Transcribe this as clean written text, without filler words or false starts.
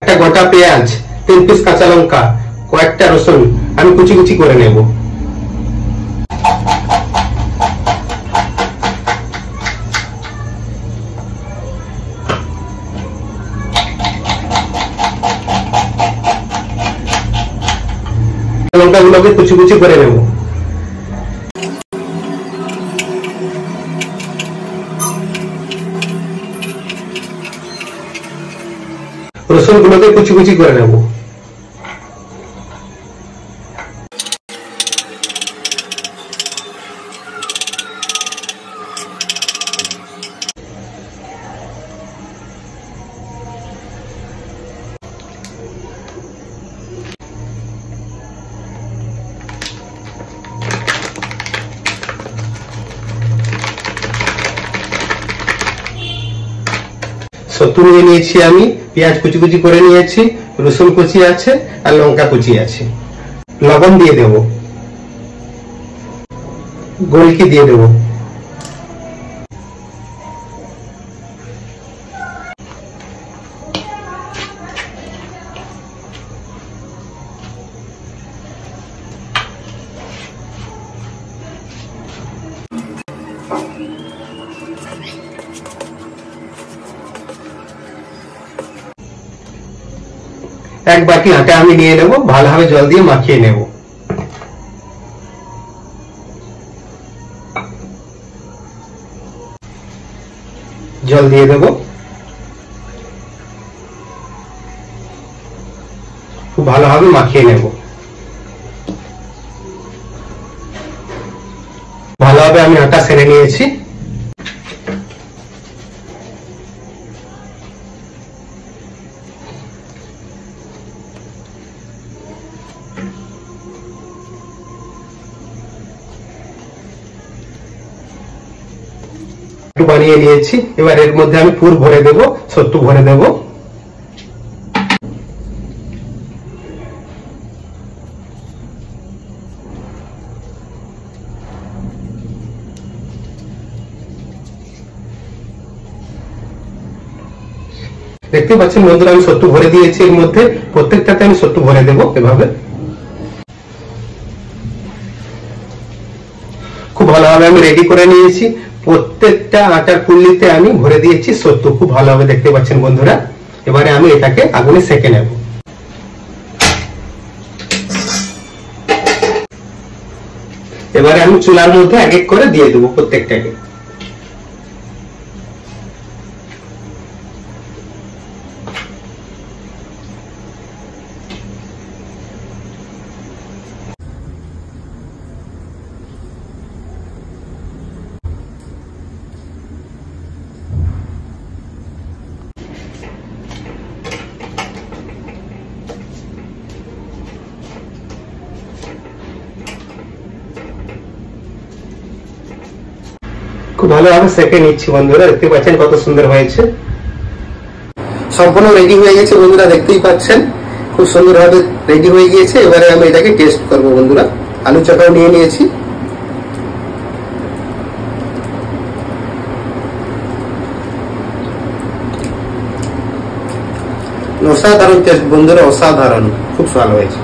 একটা গোটা পেঁয়াজ, 3 পিস কাঁচা লঙ্কা, কয়েকটা রসুন আমি কুচি কুচি করে নেব। লঙ্কাগুলোকে কুচি কুচি করে নেব। রসুনগুলোকে কুচি কুচি করে নেব। সত্তু নিয়ে নিয়েছি আমি, পেঁয়াজ কুচি কুচি করে নিয়েছি, রসুন কুচি আছে আর লঙ্কা কুচি আছে। লবণ দিয়ে দেব, গোলকি দিয়ে দেব, এক বাটি আটা আমি নিয়ে নেব, ভালোভাবে জল দিয়ে মাখিয়ে নেব। জল দিয়ে দেব, খুব ভালোভাবে মাখিয়ে নেব। ভালোভাবে আমি আটা সেরে নিয়েছি। বানিয়ে নিয়েছি, এবার এর মধ্যে আমি পুর ভরে দেব, সত্তু ভরে দেব। দেখতে পাচ্ছেন বন্ধুরা আমি সত্তু ভরে দিয়েছি, এর মধ্যে প্রত্যেকটাতে আমি সত্তু ভরে দেব এভাবে। খুব ভালোভাবে আমি রেডি করে নিয়েছি, প্রত্যেকটা আটার পুল্লিতে আমি ভরে দিয়েছি সত্তু, খুব ভালোভাবে দেখতে পাচ্ছেন বন্ধুরা। এবারে আমি এটাকে আগুনে সেঁকে নেব। এবারে আমি চুলার মধ্যে এক এক করে দিয়ে দেবো প্রত্যেকটাকে। খুব ভালোভাবে সেঁকে নিচ্ছি বন্ধুরা, দেখতে পাচ্ছেন কত সুন্দর হয়েছে। সম্পূর্ণ রেডি হয়ে গেছে বন্ধুরা, দেখতেই পাচ্ছেন খুব সুন্দরভাবে রেডি হয়ে গিয়েছে। এবারে আমি এটাকে টেস্ট করব বন্ধুরা। আলু চটাও নিয়ে নিয়েছি। অসাধারণ টেস্ট বন্ধুরা, অসাধারণ, খুব ভালো হয়েছে।